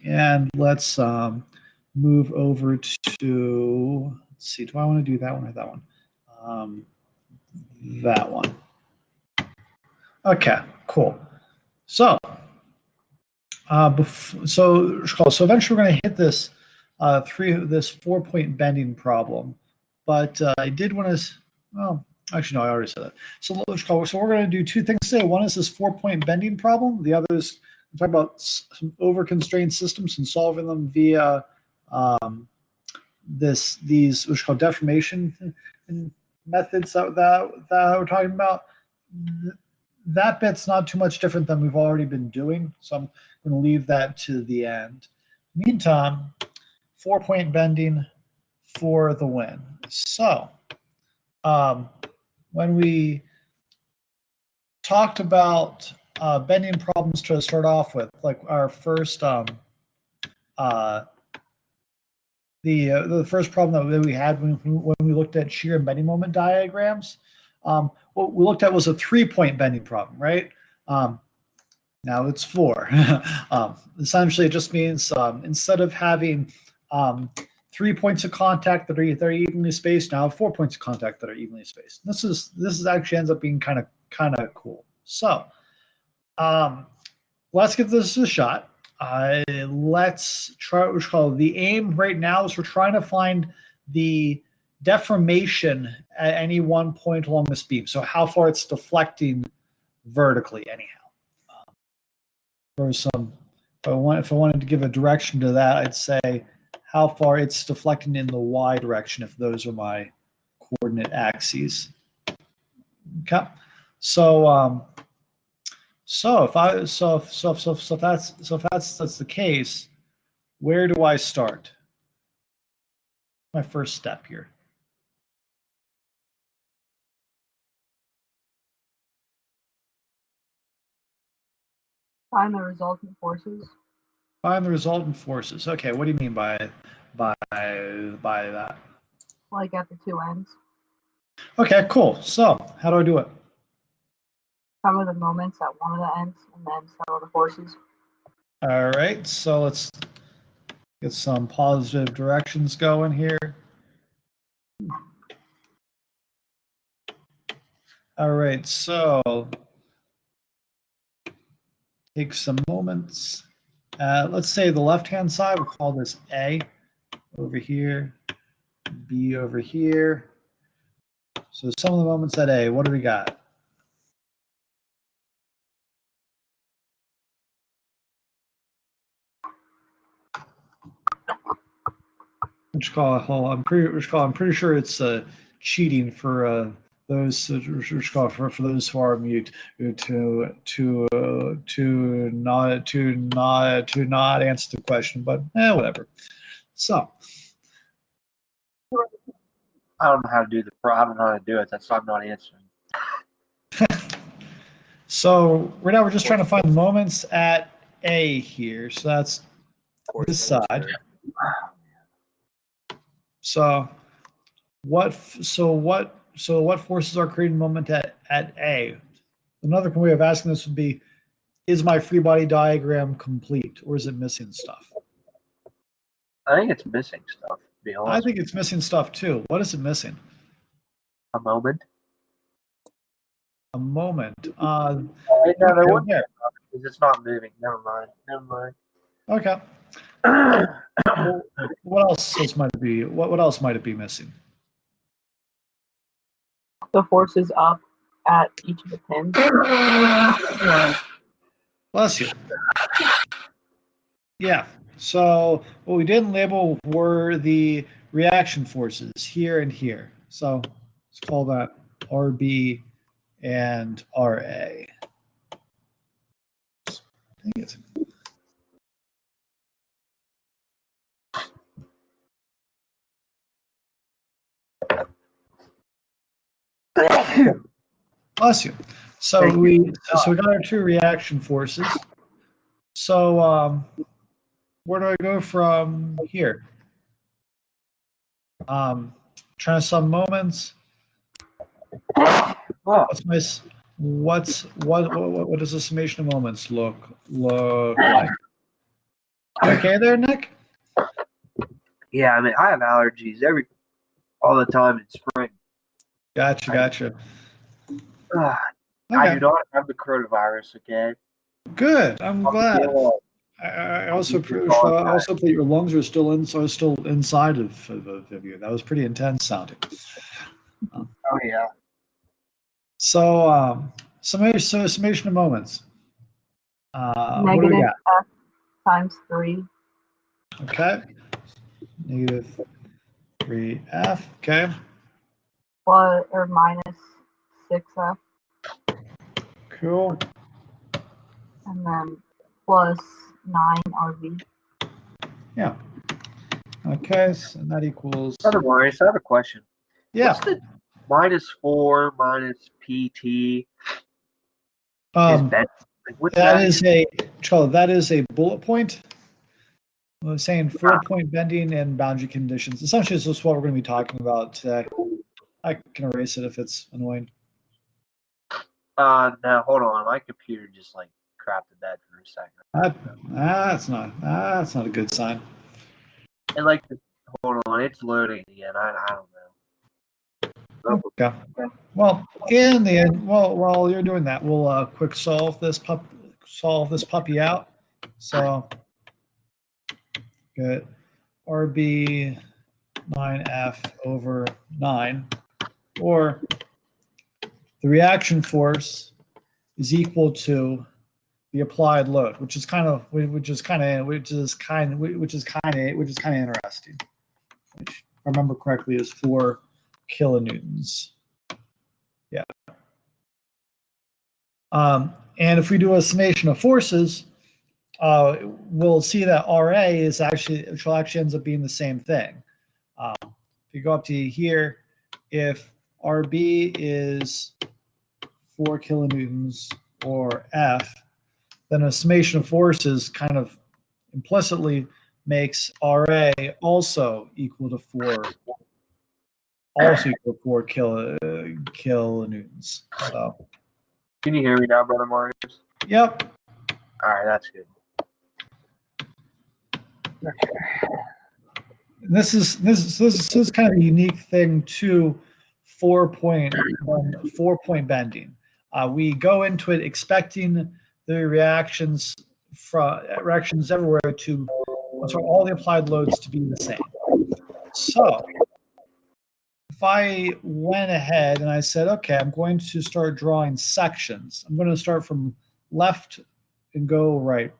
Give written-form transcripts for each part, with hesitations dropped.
And let's move over to, let's see, do I want to do that one or that one? That one. Okay, cool. So, so eventually we're going to hit this this 4-point bending problem, but I did want to. Well, actually, no, I already said that. So we're going to do two things today. One is this 4-point bending problem. The other is we're talking about some over-constrained systems and solving them via these which are called deformation methods that we're talking about. That bit's not too much different than we've already been doing, so I'm going to leave that to the end. Meantime, 4-point bending for the win. So, when we talked about bending problems to start off with, like our first, the first problem that we had when we looked at shear and bending moment diagrams, what we looked at was a 3-point bending problem, right? Now it's 4. Essentially, it just means instead of having 3 points of contact that are evenly spaced, now 4 points of contact that are evenly spaced. This is actually ends up being kind of cool. So let's give this a shot. Let's try what we call the aim right now is we're trying to find the deformation at any one point along this beam. So how far it's deflecting vertically, anyhow. If I wanted to give a direction to that, I'd say how far it's deflecting in the y direction if those are my coordinate axes. Okay, so if that's the case, where do I start? My first step here. Find the resultant forces. Find the resultant forces. Okay, what do you mean by that? Like at the two ends. Okay, cool. So how do I do it? Some of the moments at one of the ends, and then some of the forces. All right, so let's get some positive directions going here. All right, so take some moments. Let's say the left-hand side, we'll call this A over here, B over here. So some of the moments at A, what do we got? I'm pretty sure it's cheating for those for those who are mute to not answer the question, but whatever. So I don't know how to do I don't know how to do it. That's why I'm not answering. So right now we're just trying to find the moments at A here. So that's this side. So what forces are creating moment at A? Another way of asking this would be, is my free body diagram complete, or is it missing stuff? I think it's missing stuff, to be honest. I think it's missing stuff too. What is it missing? A moment. A moment. No, there wouldn't be because it's not moving. Never mind. Okay. What else might it be? What else might it be missing? The forces up at each of the pins. Bless you. Yeah. So what we didn't label were the reaction forces here and here. So let's call that RB and RA. Dang it. Bless you. So we got our two reaction forces. So where do I go from here? Trying to sum moments. What does the summation of moments look like? You okay there, Nick? Yeah, I mean, I have allergies all the time in spring. Gotcha. I do Okay, not have the coronavirus. Okay. good. I'm glad. Still, I also keep your thoughts also think your lungs are still still inside of you. That was pretty intense sounding. oh yeah. So summation of moments. What do we Negative got? f times 3 Okay, negative 3f. Okay, plus or minus 6f, cool. and then plus 9rv. Yeah. Okay, so that equals. Brother Marius, I have a question. Yeah. What's the -4 minus PT is Um, bent? Like, what's that that? is a Charlie. That is a bullet point. I was saying 4-point bending and boundary conditions. Essentially, this is what we're going to be talking about today. I can erase it if it's annoying. No, hold on. My computer just like crapped the bed for a second. That's not a good sign. And like, hold on, it's loading again. I don't know. Okay. Well, in the end, while you're doing that, we'll quick solve this puppy out. So good. RB 9F over 9, or the reaction force is equal to the applied load, which is kind of interesting. Which, if I remember correctly, is 4 kilonewtons. Yeah. And if we do a summation of forces, we'll see that RA is actually ends up being the same thing. If you go up to here, if RB is 4 kilonewtons or F, then a summation of forces kind of implicitly makes RA also equal to 4 kilonewtons. So, Can you hear me now, Brother Marius? yep. All right, that's good. This is kind of a unique thing to 4-point bending. We go into it expecting the reactions everywhere to all the applied loads to be the same. So if I went ahead and I said, okay, I'm going to start drawing sections. I'm going to start from left and go right.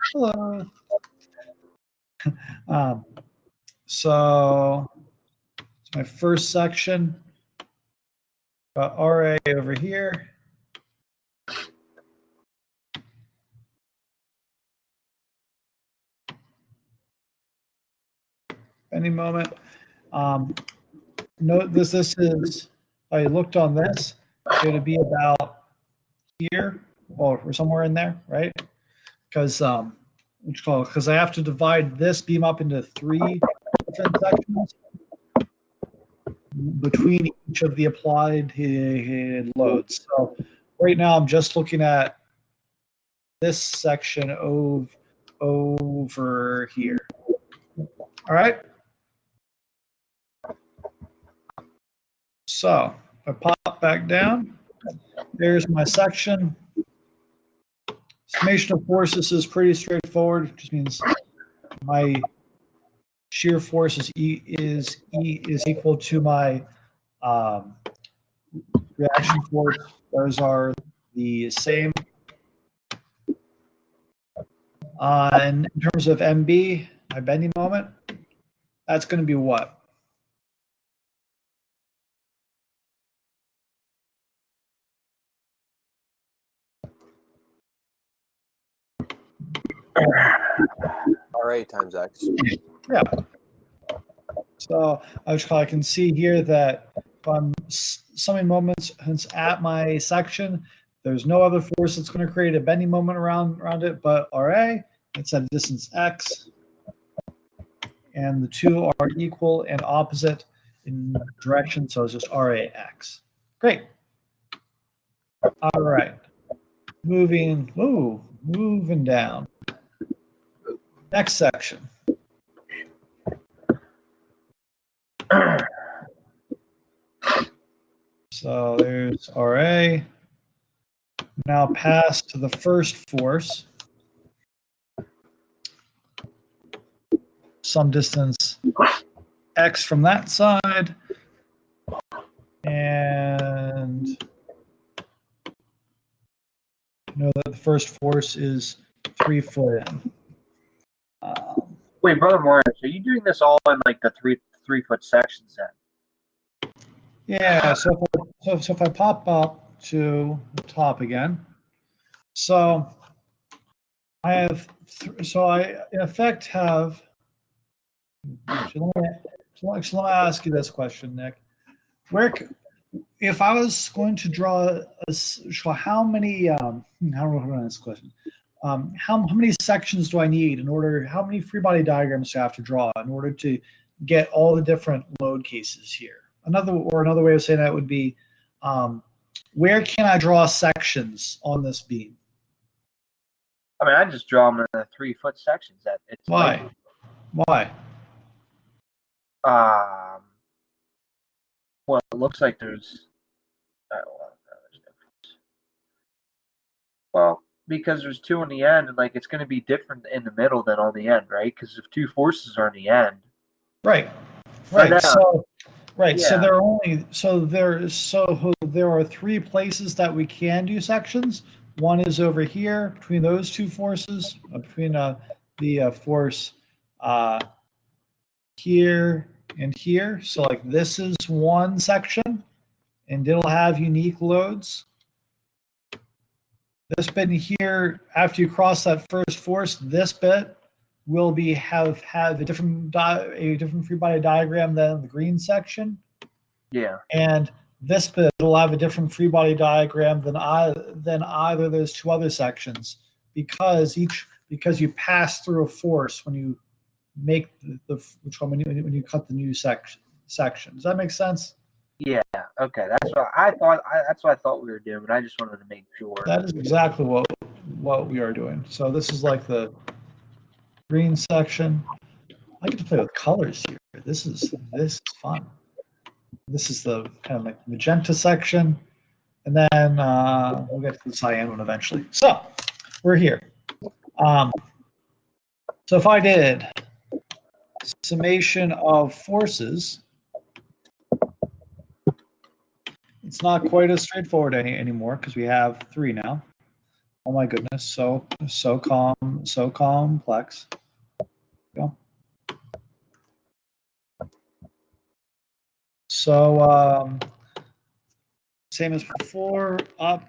So my first section, got RA over here. Any moment. Note this is, I looked on this, it would be about here or somewhere in there, right? Because I have to divide this beam up into 3 different sections between each of the applied loads. So right now I'm just looking at this section over here. All right. So if I pop back down, there's my section. Summation of forces is pretty straightforward. It just means my shear force is equal to my reaction force. Those are the same. And in terms of MB, my bending moment, that's going to be what? RA times X. Yeah. So I can see here that if I'm summing moments at my section, there's no other force that's going to create a bending moment around it but RA. It's at a distance X. And the two are equal and opposite in direction, so it's just RAX. Great. All right. Moving down. Next section. So there's RA. Now pass to the first force. Some distance x from that side. And know that the first force is 3 foot in. Wait, Brother Morris, are you doing this all in like the three foot sections then? Yeah, so if I pop up to the top again, so I have, I in effect have, actually, let me ask you this question, Nick. If I was going to draw how many, how do I answer this question? How many sections do I need how many free body diagrams do I have to draw in order to get all the different load cases here? Another way of saying that would be, where can I draw sections on this beam? I mean, I just draw them in the 3 foot sections. Why? Why? Well, it looks like there's. Well, because there's 2 in the end, and like it's going to be different in the middle than on the end, right? Because if 2 forces are in the end, right. So, right. Yeah. So there are 3 places that we can do sections. One is over here between those 2 forces, between the force here and here. So like this is one section, and it'll have unique loads. This bit here, after you cross that first force, this bit will have a different free body diagram than the green section. Yeah. And this bit will have a different free body diagram than either of those 2 other sections, because you pass through a force when you make when you cut the new section. Does that make sense? Yeah. Okay. That's what I thought. That's what I thought we were doing, but I just wanted to make sure. That is exactly what we are doing. So this is like the green section. I get to play with colors here. This is fun. This is the kind of like magenta section, and then we'll get to the cyan one eventually. So we're here. So if I did summation of forces, it's not quite as straightforward anymore because we have 3 now. Oh my goodness, so complex. Go. So same as before, up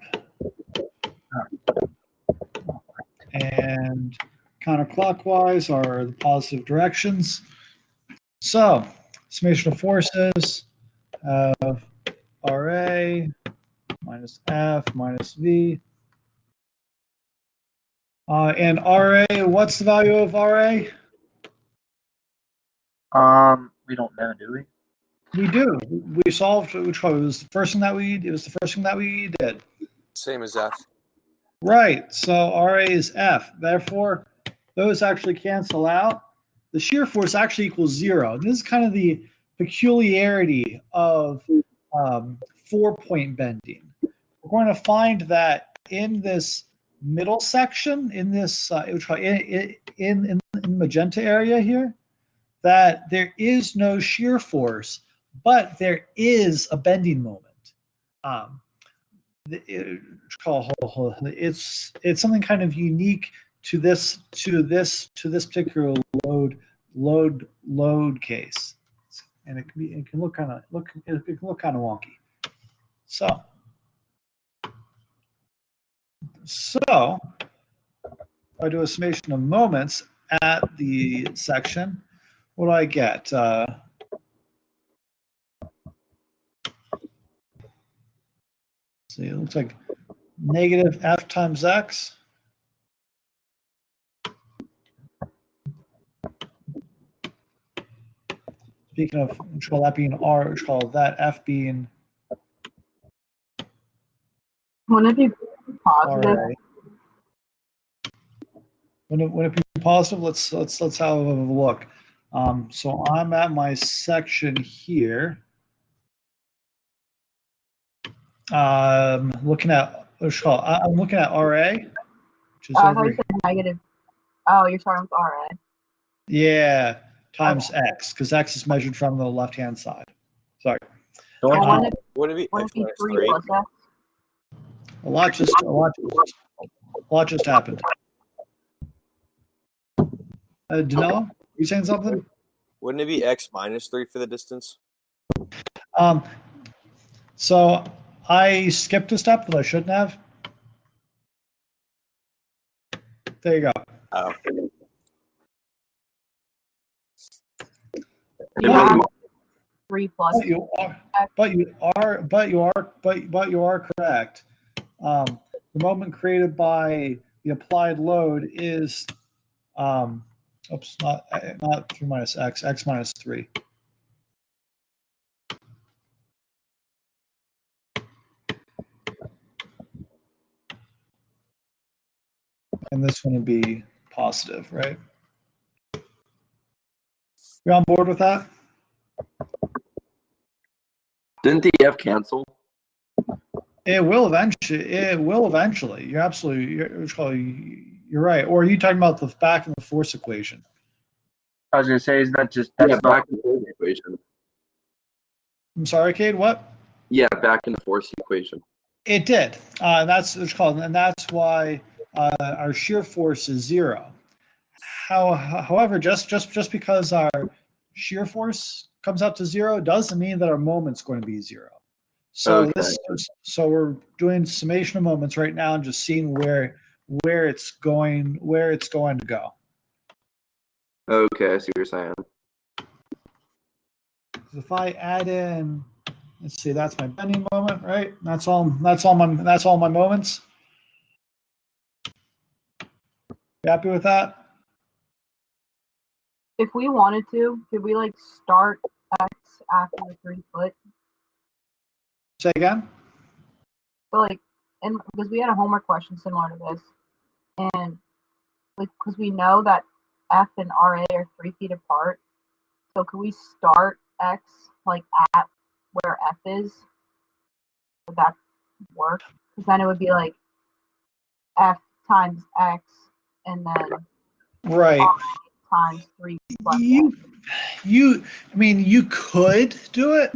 and counterclockwise are the positive directions. So summation of forces of RA minus F minus V. And RA, what's the value of RA? We don't know, do we? We do. We solved which one? It was the first thing that we did. Same as F. Right. So RA is F. Therefore, those actually cancel out. The shear force actually equals 0. This is kind of the peculiarity of 4-point bending. We're going to find that in this middle section, in this in magenta area here, that there is no shear force, but there is a bending moment. It's something kind of unique to this particular load case, and it can look kind of wonky. So I do a summation of moments at the section. What do I get? See, it looks like negative F times X. Speaking of, which call that being R, which call that F being. Wouldn't it be positive? Wouldn't it be positive. Let's have a look. So I'm at my section here. Looking at I'm looking at RA, which is I thought over you here. said negative. Oh, you're starting with RA. Yeah, times X, because X is measured from the left-hand side. Sorry. So Well, wouldn't Wouldn't it be it X be minus 3 3? plus X? A lot just happened. Danilo, you saying something? Wouldn't it be X minus 3 for the distance? So I skipped a step that I shouldn't have. There you go. Oh. You have 3 plus But you are correct. The moment created by the applied load is, not 3 minus X, X minus 3. And this one would be positive, right? You on board with that? Didn't the F cancel? It will eventually. You're absolutely, you're right. Or are you talking about the back in the force equation? I was gonna say, isn't that just Yeah, that's back in the force equation. I'm sorry, Cade, what? Yeah, back in the force equation. It did. And that's what it's called. And that's why our shear force is 0. However, just because our shear force comes out to 0 doesn't mean that our moment's going to be 0. So Okay. so we're doing summation of moments right now and just seeing where it's going to go. Okay, I see what you're saying. If I add in, let's see, that's my bending moment, right? That's all my moments. You happy with that? If we wanted to, could we like start X after the 3 foot? Say again? So like, and because we had a homework question similar to this, and like because we know that F and RA are 3 feet apart, so could we start X like at where F is? Would that work? Because then it would be like F times X and then Right. RA times 3 plus You, X. you could do it.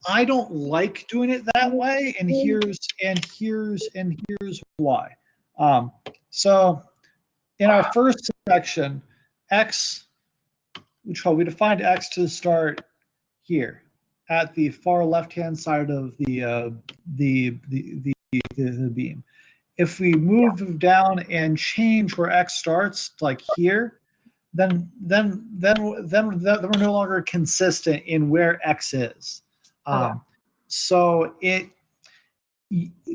I don't like doing it that way, and here's why. So in our first section, X, we defined X to start here at the far left-hand side of the beam. If we move down and change where X starts, like here, then we're no longer consistent in where X is. So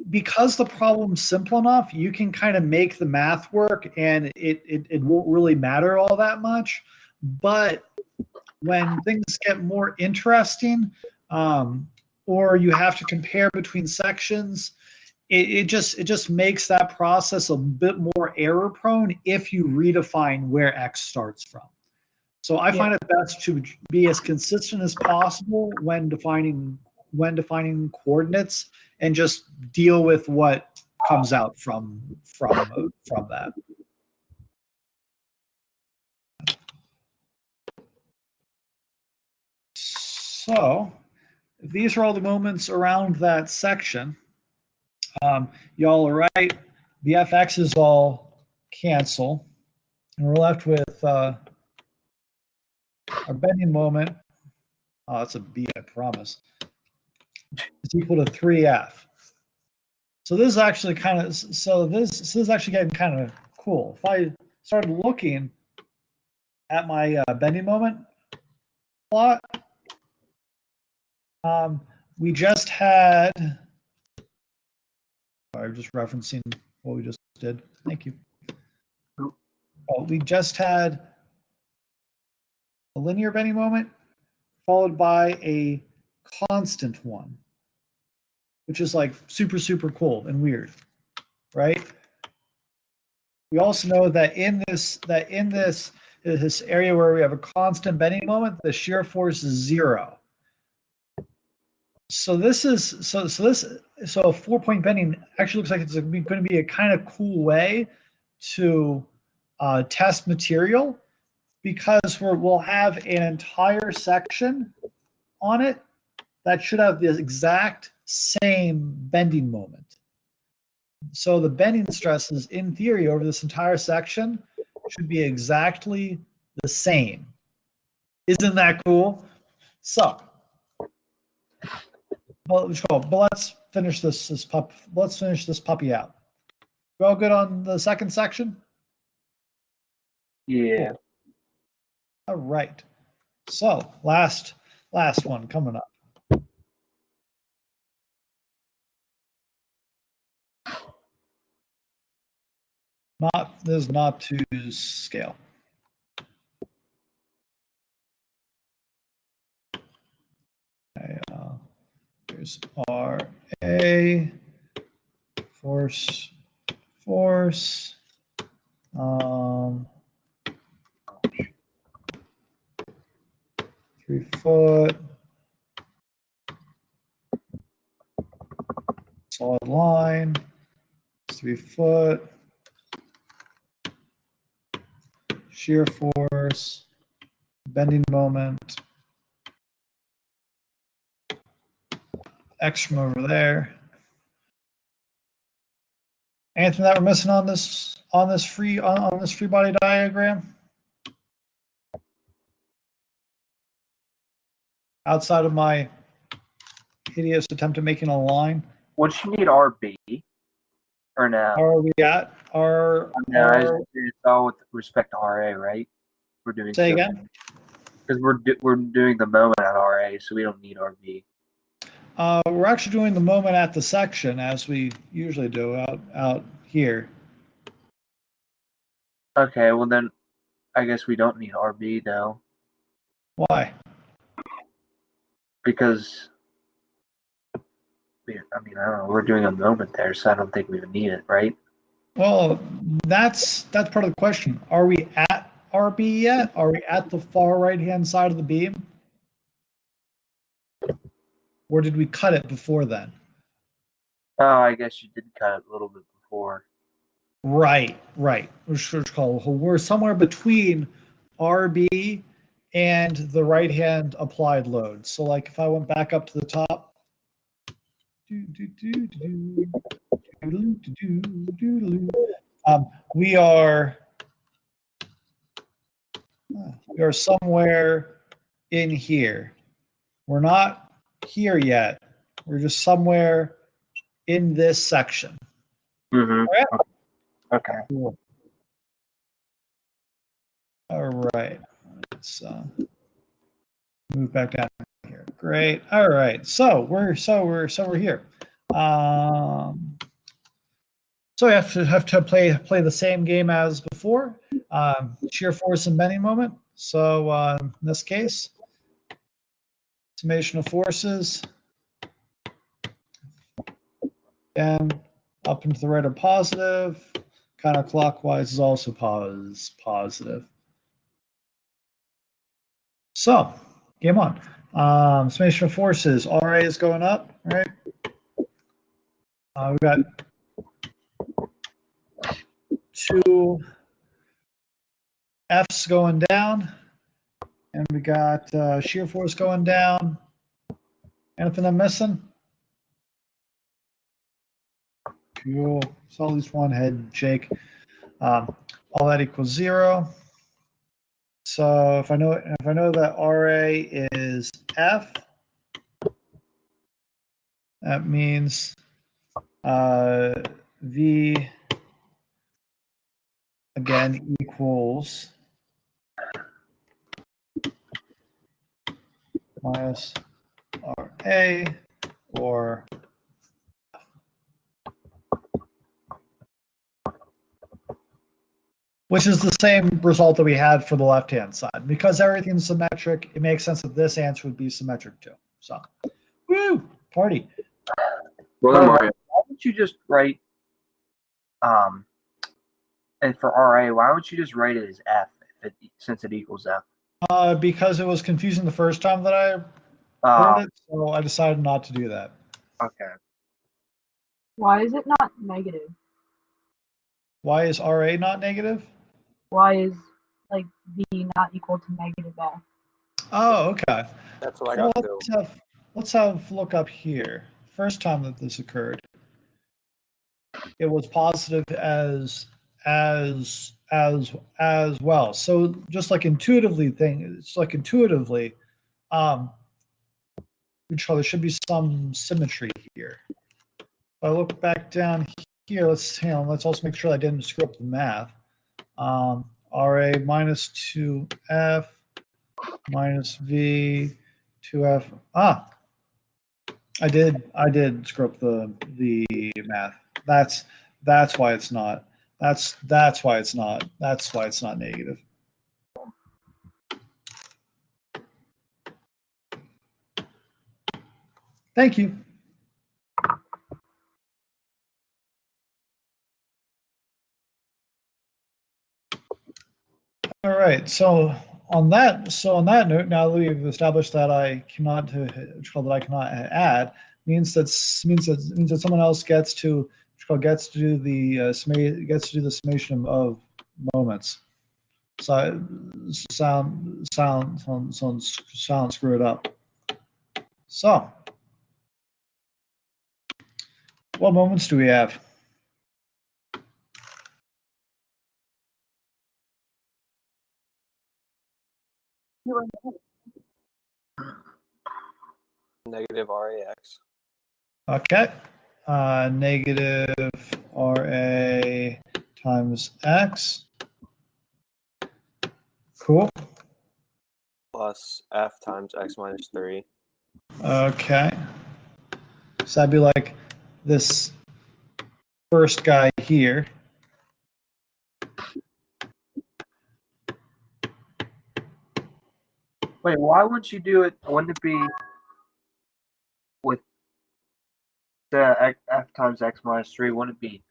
because the problem's simple enough, you can kind of make the math work, and it won't really matter all that much. But when things get more interesting, or you have to compare between sections, it just makes that process a bit more error prone if you redefine where X starts from. So I find it best to be as consistent as possible when defining coordinates, and just deal with what comes out from that. So these are all the moments around that section. Y'all are right. The FXs all cancel, and we're left with our bending moment. Oh, that's a B, I promise. It's equal to 3F. So this is actually this is actually getting kind of cool. If I started looking at my bending moment plot, we just had. I'm just referencing what we just did. Thank you. Oh, we just had a linear bending moment followed by a constant one, which is like super, super cool and weird, right? We also know that in this area where we have a constant bending moment, the shear force is 0. So this is so a 4-point bending actually looks like it's going to be a kind of cool way to test material, because we'll have an entire section on it that should have the exact same bending moment. So the bending stresses, in theory, over this entire section should be exactly the same. Isn't that cool? So, but let's finish let's finish this puppy out. You all good on the second section? Yeah. Cool. All right. So last one coming up. This is not to scale. Okay, there's RA force 3 foot solid line, 3 foot shear force, bending moment, X from over there. Anything that we're missing on this free body diagram? Outside of my hideous attempt at making a line. Would you need RB or no? How are we at? It's all with respect to RA, right? We're doing Say again? because we're doing the moment at RA, so we don't need RB. We're actually doing the moment at the section as we usually do out here. Okay, well then, I guess we don't need RB though, Why? because I don't know. We're doing a moment there, so I don't think we would need it, right? Well, that's part of the question. Are we at RB yet? Are we at the far right-hand side of the beam? Or did we cut it before then? Oh, I guess you did cut it a little bit before. Right. We're somewhere between RB and the right-hand applied load. So like if I went back up to the top, we are somewhere in here. We're not here yet. We're just somewhere in this section. Mm-hmm. All right? Okay. Cool. All right. Let's move back down here. Great. All right. So we're here. So we have to play the same game as before. Shear force and bending moment. So in this case, summation of forces. And up and to the right are positive. Counterclockwise is also positive. So, game on. Summation of forces. RA is going up, right? We got 2 F's going down, and we got shear force going down. Anything I'm missing? Cool. So at least one head shake. All that equals 0. So if I know that RA is F, that means V again equals minus RA, or which is the same result that we had for the left-hand side. Because everything's symmetric, it makes sense that this answer would be symmetric too. So, woo, party. Brother Mario. Why don't you just write And for RA, why would you just write it as F since it equals F? Because it was confusing the first time that I Oh, heard it, so I decided not to do that. okay. Why is it not negative? Why is RA not negative? Why is like V not equal to negative F? Oh, okay. That's what I Well, got too. let's have a look up here. First time that this occurred, it was positive as well. So just like intuitively um, there should be some symmetry here. If I look back down here, let's also make sure I didn't screw up the math. RA minus 2F minus V 2F. I did screw up the math. That's why it's not. That's why it's not. That's why it's not negative. Thank you. All right. So on that note, now that we've established that I cannot add, means that someone else gets to do the summation of moments. So sound screw it up. So what moments do we have? Negative RAX. Okay. Negative RA times X. Cool. Plus F times X minus 3. Okay. So that'd be like this first guy here. Wait, why wouldn't you do it? Wouldn't it be with the F times X minus 3? Wouldn't it be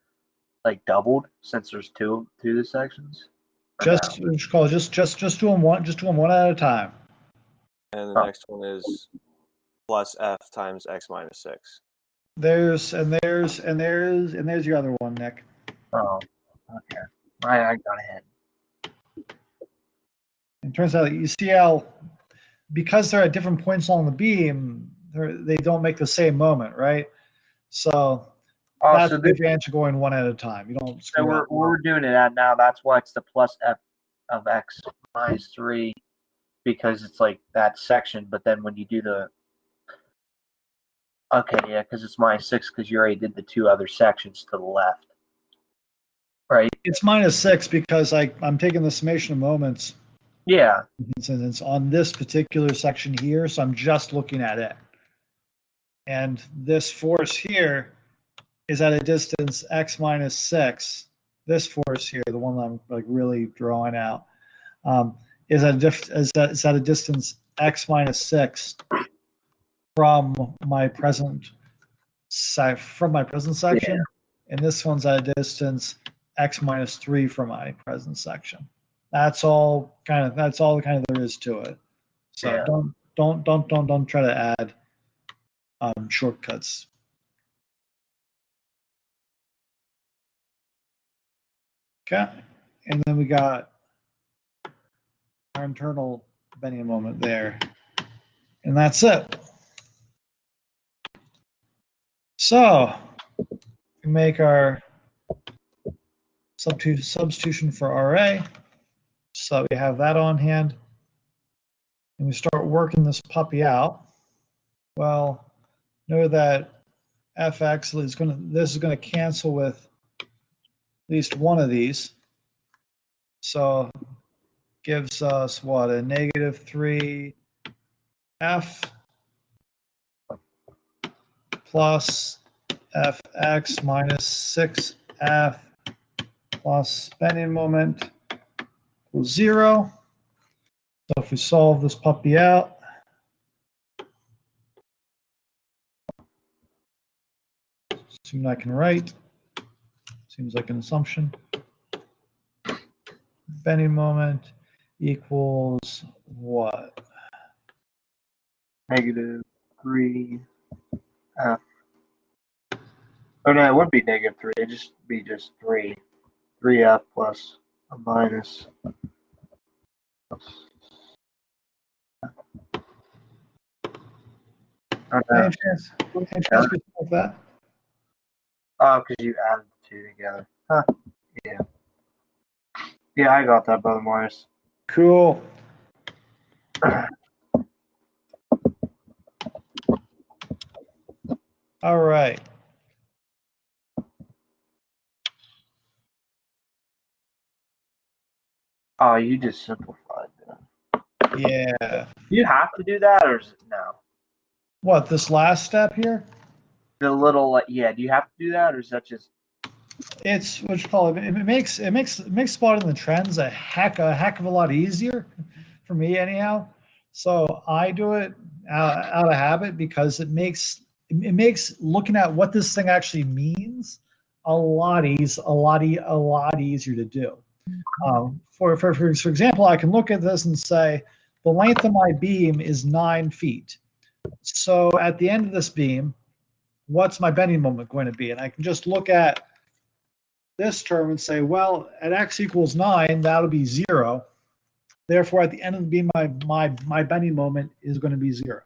like doubled since there's two through the sections? Or Just do them one at a time. And the next one is plus F times X minus 6. There's your other one, Nick. Oh, okay. I got ahead. It turns out you see how, because they're at different points along the beam, they don't make the same moment, right? So that's the advantage of going one at a time. You don't So screw up. we're doing it at now. That's why it's the plus F of X minus 3, because it's like that section. But then when you do the because it's minus 6 because you already did the two other sections to the left, right? It's minus 6 because I'm taking the summation of moments. Yeah. And it's on this particular section here, so I'm just looking at it. And this force here is at a distance x minus 6. This force here, the one that I'm like really drawing out, is at a distance x minus 6 from my present section, Yeah. and this one's at a distance x minus 3 from my present section. That's all there is to it. So Yeah. don't try to add shortcuts. Okay, and then we got our internal bending moment there, and that's it. So we make our substitution for RA, so we have that on hand, and we start working this puppy out. Well, know that fx this is going to cancel with at least one of these, so gives us what, a negative 3 f plus fx minus 6 f plus bending moment equals 0. So if we solve this puppy out, assume I can write, seems like an assumption. bending moment equals what? -3 F. Oh no, it wouldn't be -3. It'd just be 3. 3F plus a minus. Any chance we can solve that? Oh, because you added the two together. Huh. Yeah. Yeah, I got that by the minus. Cool. All right. Oh, you just simplified that. Yeah. Do you have to do that, or is it no? What, this last step here? The little, do you have to do that, or is that just? It's what you call it. It makes spotting the trends a heck of a lot easier for me anyhow. So I do it out of habit because it makes looking at what this thing actually means a lot easier to do. For example, I can look at this and say the length of my beam is 9 feet. So at the end of this beam, what's my bending moment going to be? And I can just look at this term and say, well, at x equals 9, that'll be 0. Therefore, at the end of the beam, my bending moment is going to be 0.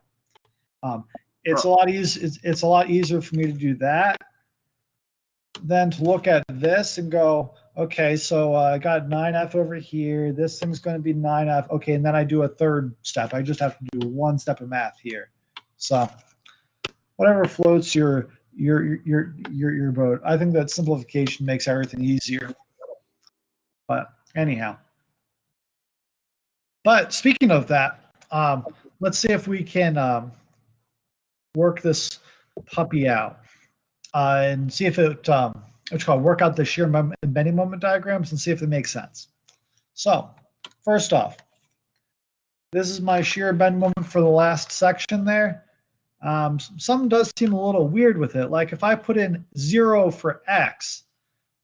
It's a lot easier for me to do that than to look at this and go, okay, so I got 9F over here. This thing's going to be 9F. Okay, and then I do a third step. I just have to do one step of math here. So whatever floats your boat. I think that simplification makes everything easier. But anyhow. But speaking of that, let's see if we can work this puppy out and see if it what's called work out the shear bending moment diagrams and see if it makes sense. So first off, this is my shear bend moment for the last section there. Something does seem a little weird with it. Like if I put in 0 for x,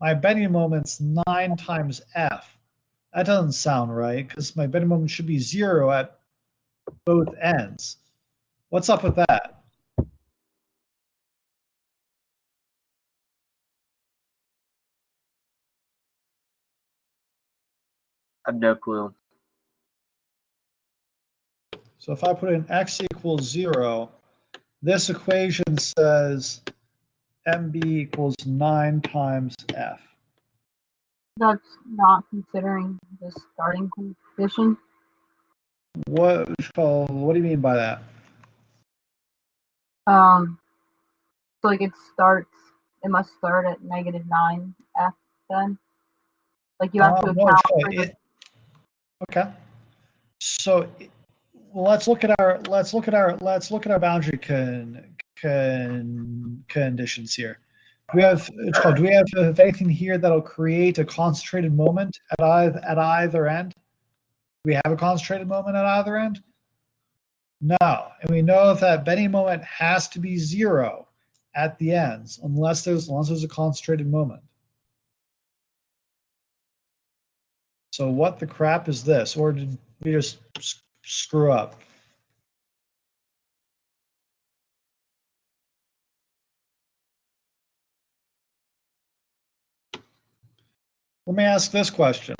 my bending moment's 9 times f. That doesn't sound right because my bending moment should be 0 at both ends. What's up with that? I have no clue. So if I put in x equals 0, this equation says MB equals 9 times F. That's not considering the starting condition. What do you mean by that? So like it must start at -9F then. Like you have to account for the. Okay. So let's look at our boundary conditions here. Do we have anything here that'll create a concentrated moment at either end? Do we have a concentrated moment at either end? No, and we know that bending moment has to be 0 at the ends unless there's a concentrated moment. So what the crap is this? Or did we just screw up? Let me ask this question.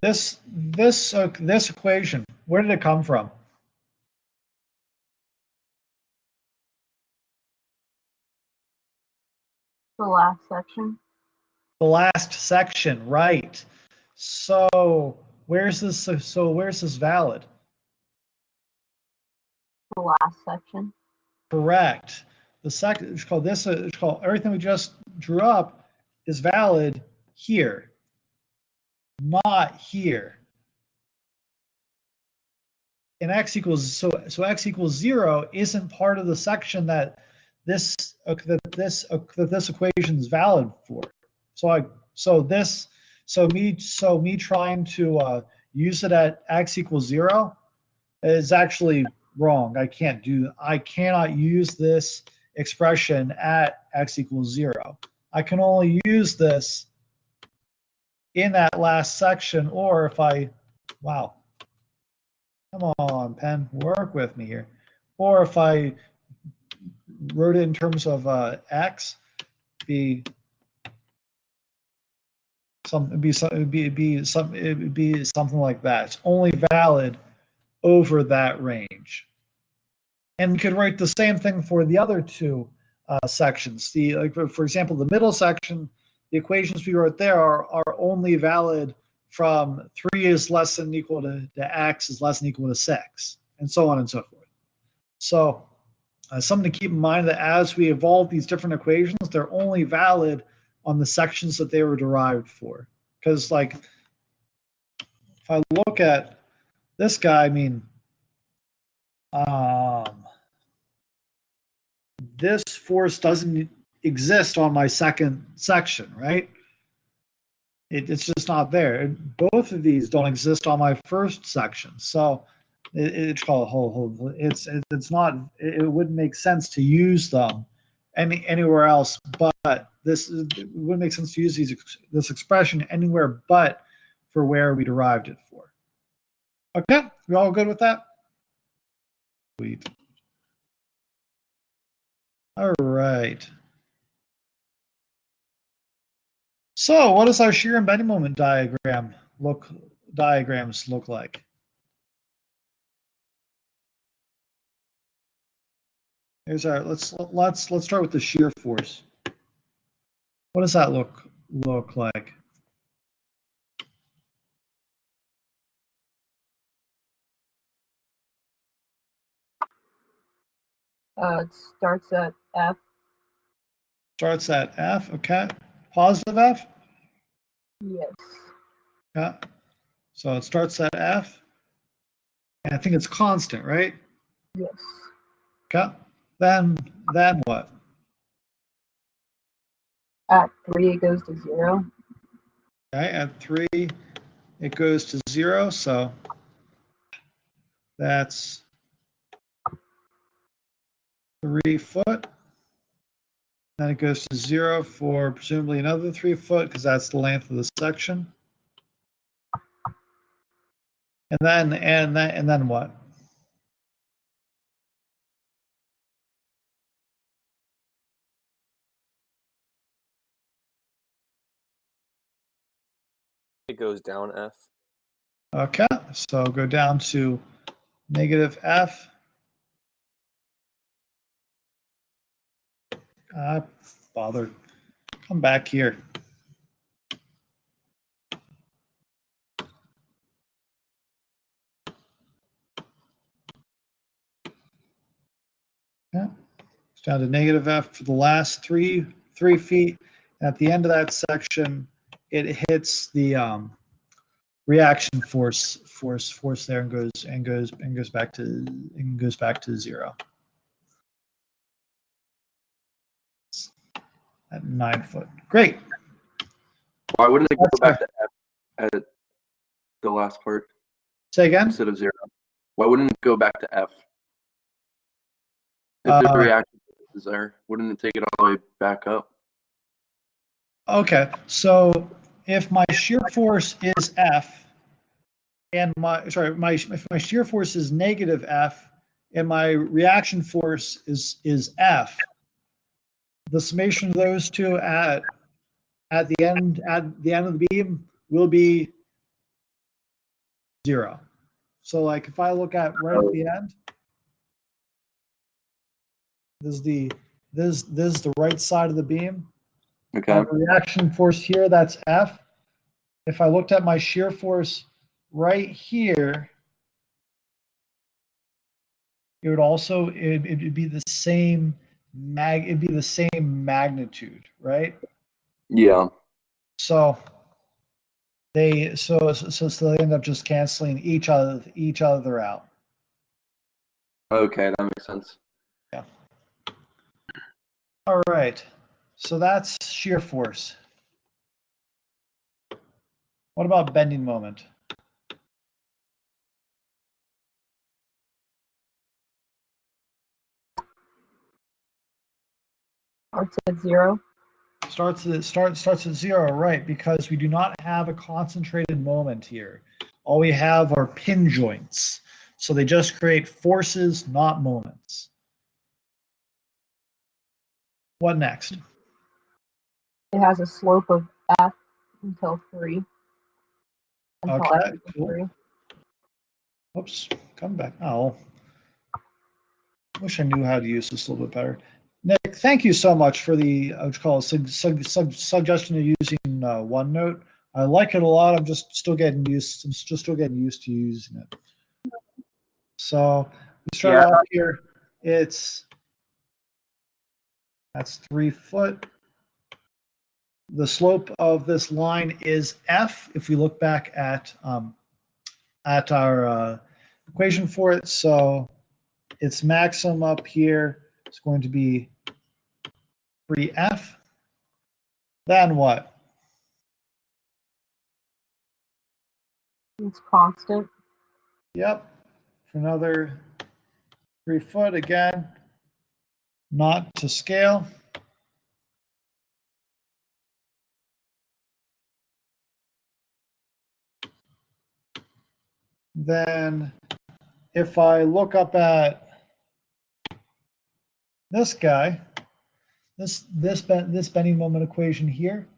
This equation, where did it come from? The last section. The last section, right? So where's this? So where's this valid? The last section. Correct. The second, it's called everything we just drew up is valid here, not here. And x equals so x equals 0 isn't part of the section that this equation is valid for. So me trying to use it at x equals 0 is actually wrong. I cannot use this expression at x equals 0. I can only use this in that last section, or if I, wow, come on, pen, work with me here. Or if I wrote it in terms of x, be some, it'd be something like that. It's only valid over that range. And we could write the same thing for the other two sections. Like for example, the middle section, the equations we wrote there are only valid from 3 is less than equal to x is less than equal to 6, and so on and so forth. So something to keep in mind that as we evolve these different equations, they're only valid on the sections that they were derived for. Because like, if I look at this guy, I mean, this force doesn't exist on my second section, right? It's just not there. Both of these don't exist on my first section. So it's called it's not, it wouldn't make sense to use them anywhere else, but it wouldn't make sense to use this expression anywhere but for where we derived it for. Okay, we all good with that? Sweet. All right. So what does our shear and bending moment diagrams look like? Here's our, let's start with the shear force. What does that look like? It starts at F. Starts at F, okay. Positive F? Yes. Yeah. So it starts at F. And I think it's constant, right? Yes. Okay. Then what? At 3, it goes to 0. Okay, at 3, it goes to 0. So that's 3 foot. Then it goes to 0 for presumably another 3 foot because that's the length of the section. And then what? It goes down F. Okay, so go down to negative F. Bother. Come back here. Yeah. It's down to negative F for the last three feet. At the end of that section, it hits the reaction force there and goes back to 0 at 9 foot. Great. Why wouldn't it go That's back to F at the last part Say again. instead of 0? Why wouldn't it go back to F? If the reaction is there, wouldn't it take it all the way back up? Okay, so if my shear force is F, and if my shear force is negative F, and my reaction force is F, the summation of those two at the end of the beam will be 0. So like if I look at right at the end, this is the right side of the beam. Okay. I have a reaction force here, that's F. If I looked at my shear force right here, it'd be the same magnitude, right? Yeah. So they end up just canceling each other out. Okay, that makes sense. Yeah. All right. So that's shear force. What about bending moment? Starts at 0. Starts at 0, right? Because we do not have a concentrated moment here. All we have are pin joints. So they just create forces, not moments. What next? It has a slope of f until 3. Until Okay, f equals cool. 3. Oops, come back. Oh, wish I knew how to use this a little bit better. Nick, thank you so much for the suggestion of using OneNote. I like it a lot. I'm just still getting used. I'm just still getting used to using it. So we start off here. That's 3 foot. The slope of this line is f. If we look back at our equation for it, so its maximum up here is going to be 3f. Then what? It's constant. Yep. For another 3 foot again, not to scale. Then if I look up at this guy, this bending moment equation here,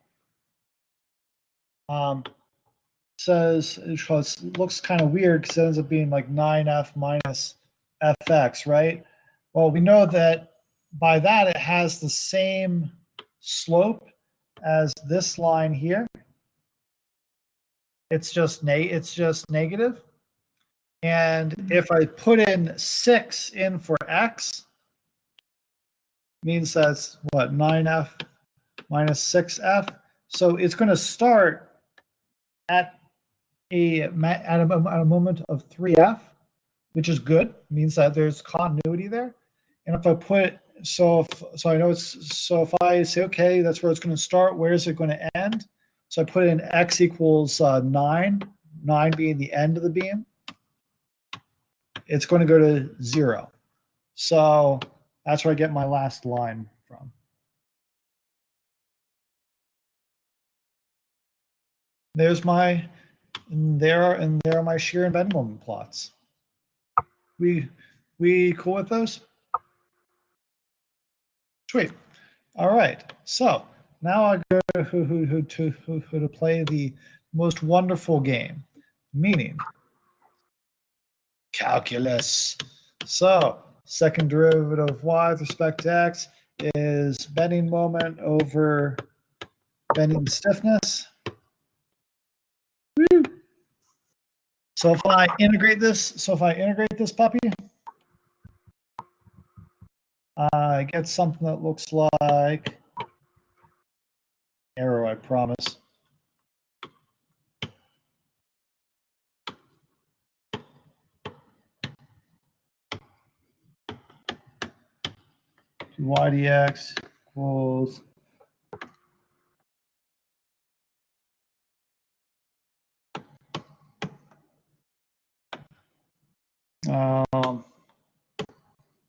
says it looks kind of weird because it ends up being like 9f minus fx, right? Well, we know that by that it has the same slope as this line here. It's just negative. And if I put in 6 in for x, means that's what, 9f minus 6f. So it's going to start at a moment of 3f, which is good. It means that there's continuity there. And if I put if I say, okay, that's where it's going to start, where is it going to end? So I put in x equals 9 being the end of the beam. It's going to go to 0. So that's where I get my last line from. There are my shear and bend moment plots. We cool with those? Sweet. All right. So now I go to play the most wonderful game, meaning calculus. So second derivative of y with respect to x is bending moment over bending stiffness. Woo. So if I integrate this puppy, I get something that looks like arrow, I promise. Y dx equals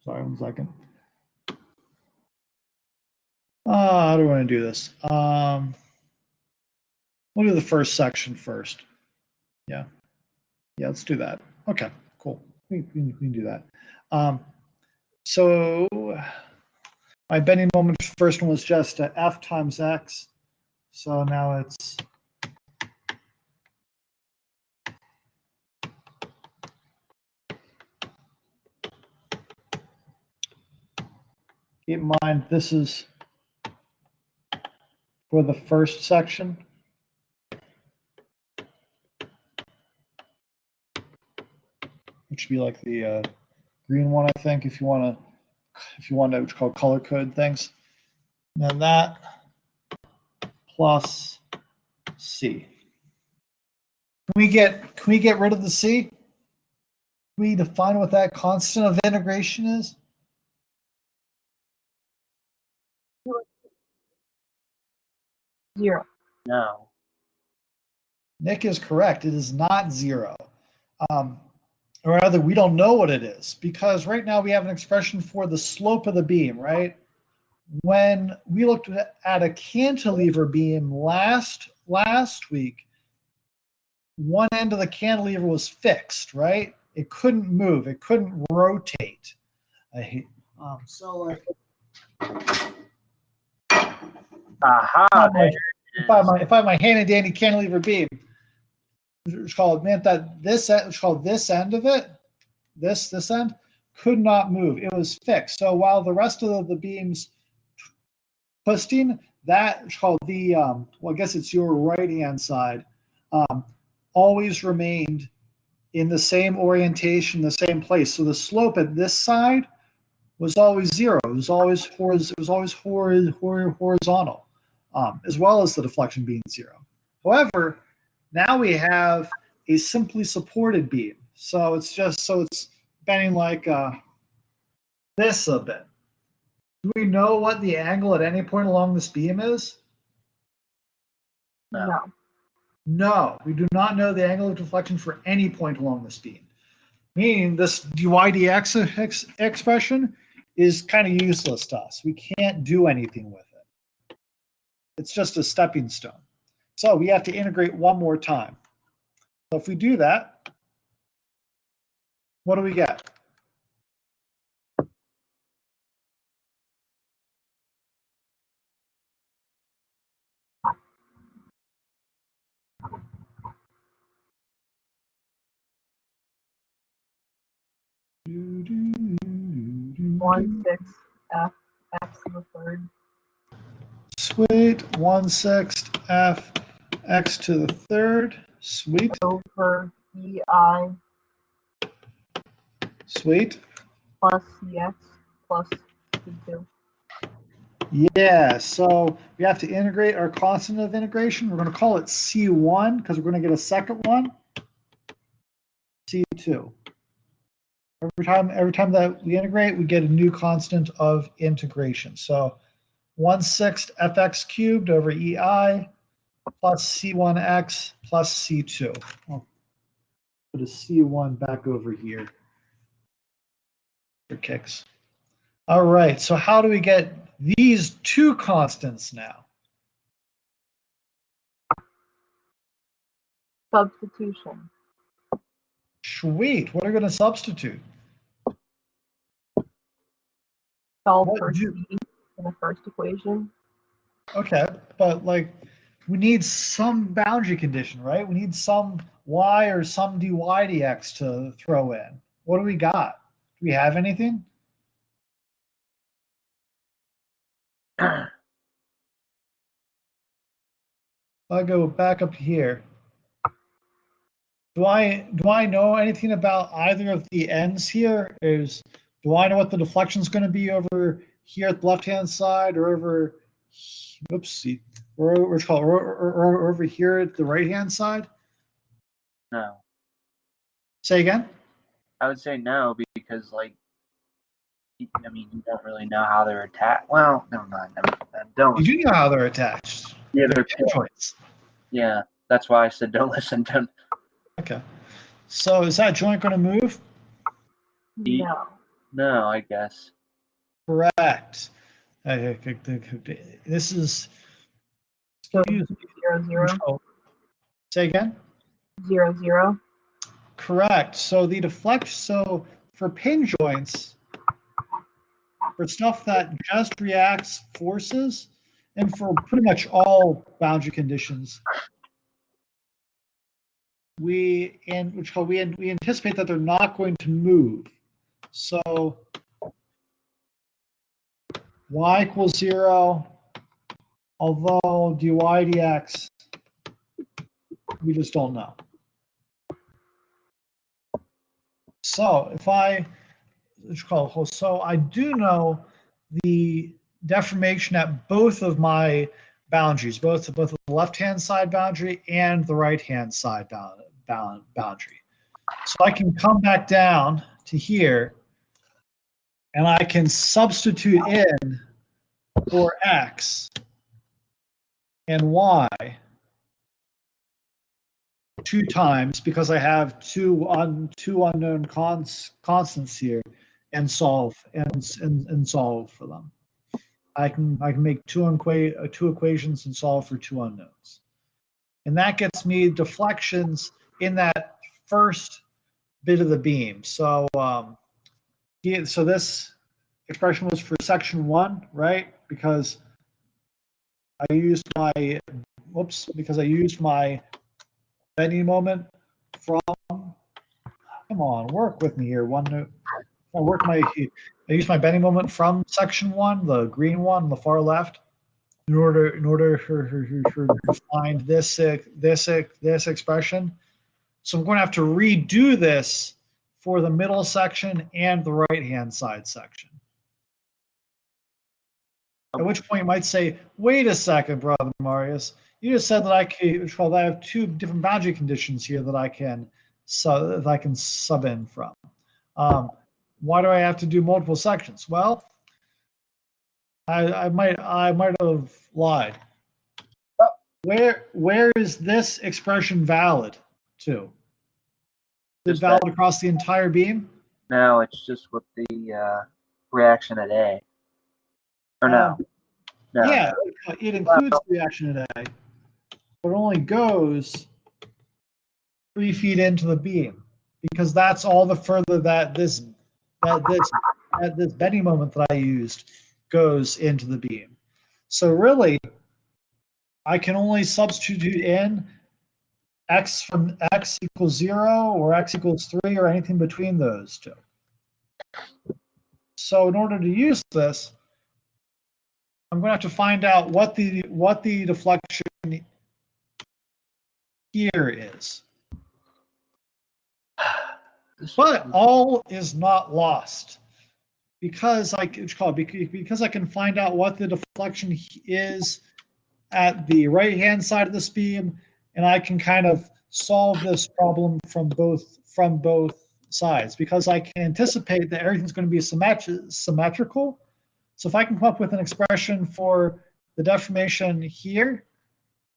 sorry, 1 second. How do I want to do this? We'll do the first section first. Yeah, let's do that. Okay, cool. We can do that. So my bending moment first one was just f times x. So now it's keep in mind this is for the first section. Which should be like the green one, I think, if you want to what's called color code things. And then that plus c. Can we get rid of the c? Can we define what that constant of integration is? Zero. No. Nick is correct. It is not 0. Or rather, we don't know what it is because right now we have an expression for the slope of the beam, right? when we looked at a cantilever beam last week, one end of the cantilever was fixed, right? It couldn't move. It couldn't rotate. I hate so like Aha! if I have my handy dandy cantilever beam, it's called meant that this end, it's called this end of it, this end could not move. It was fixed. So while the rest of the beams twisting, that called the well, I guess it's your right hand side, always remained in the same orientation, the same place. So the slope at this side was always zero. It was always horizontal, as well as the deflection being zero. However, now we have a simply supported beam, so it's bending like this a bit. Do we know what the angle at any point along this beam is? No. No, we do not know the angle of deflection for any point along this beam. Meaning this dy dx expression is kind of useless to us. We can't do anything with it. It's just a stepping stone. So we have to integrate one more time. So if we do that, what do we get? One six f x to the third Sweet. 1/6 f x to the third. Sweet. over ei Sweet. plus cx plus c2. Yeah, so we have to integrate our constant of integration. We're going to call it C1 because we're going to get a second one. C2. Every time that we integrate, we get a new constant of integration. So 1/6 fx cubed over ei plus c1x plus c2. I'll put a c1 back over here for kicks. All right, so how do we get these two constants now? Substitution. Sweet. What are we going to substitute? Solve What for do- c in the first equation. Okay, but like we need some boundary condition, right? We need some y or some dy dx to throw in. What do we got? Do we have anything? I'll go back up here. Do I know anything about either of the ends here? Do I know what the deflection is going to be over here at the left-hand side or over, oopsie, or over here at the right-hand side? No. Say again? I would say no because, like, I mean, you don't really know how they're attached. Well, never mind. Don't. You do know how they're attached. Yeah, They're they're joints. Yeah, that's why I said don't listen. Don't. Okay. So is that joint going to move? No. No, I guess. Correct. This is. So Use 0 0 control. Say again? 0 0. Correct. So the deflection. So for pin joints, for stuff that just reacts forces, and for pretty much all boundary conditions, we anticipate that they're not going to move. So y equals 0, although dy dx, we just don't know. So if so I do know the deformation at both of my boundaries, both the left-hand side boundary and the right-hand side boundary. So I can come back down to here and I can substitute in for x and y 2 times because I have two unknown constants here and solve for them. I can make two equations and solve for two unknowns. And that gets me deflections in that first bit of the beam. So so this expression was for section 1, right? Because I used my bending moment from, come on, work with me here. I used my bending moment from section 1, the green one on the far left, in order to find this expression. So I'm going to have to redo this for the middle section and the right-hand side section. At which point you might say, wait a second, brother Marius. You just said that I have two different boundary conditions here that I can sub in from. Why do I have to do multiple sections? Well, I might have lied. Where is this expression valid to? Is it valid across the entire beam? No, it's just with the reaction at A. Or no? Yeah, it includes the reaction at A, but it only goes 3 feet into the beam, because that's all the further that this bending moment that I used goes into the beam. So really, I can only substitute in x from x equals 0 or x equals 3 or anything between those two. So in order to use this, I'm going to have to find out what the deflection here is. But all is not lost, because I can find out what the deflection is at the right-hand side of this beam, and I can kind of solve this problem from both sides, because I can anticipate that everything's going to be symmetrical. So if I can come up with an expression for the deformation here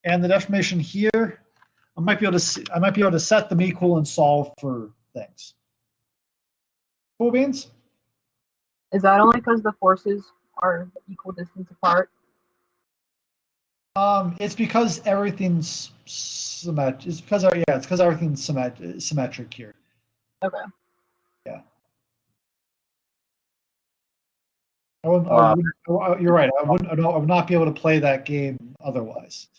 and the deformation here, I might be able to set them equal and solve for things. Cool beans? Is that only because the forces are equal distance apart? It's because everything's symmetric. It's because everything's symmetric here. Okay. Yeah. You're right. I would not be able to play that game otherwise.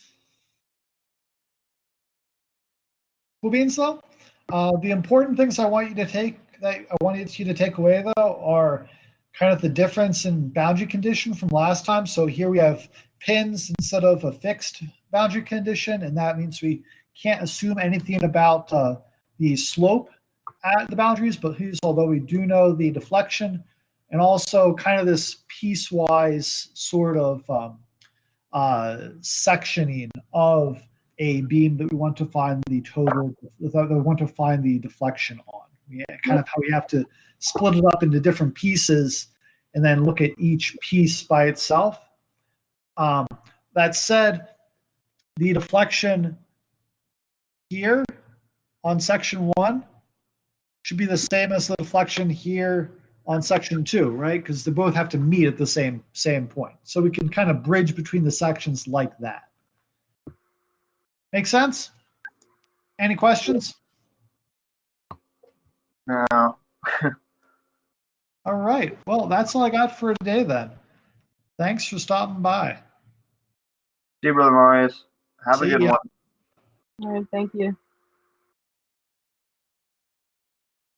Cool beans, though. The important things I want you to take away, though, are kind of the difference in boundary condition from last time. So here we have pins instead of a fixed boundary condition, and that means we can't assume anything about the slope at the boundaries, but although we do know the deflection, and also kind of this piecewise sort of sectioning of a beam that we want to find the deflection on. Kind of how we have to split it up into different pieces and then look at each piece by itself. That said, the deflection here on section 1 should be the same as the deflection here on section 2, right? Because they both have to meet at the same point. So we can kind of bridge between the sections like that. Make sense? Any questions? No. All right. Well, that's all I got for today then. Thanks for stopping by. See you, Brother Marius. Have a See good ya. one. All right, thank you.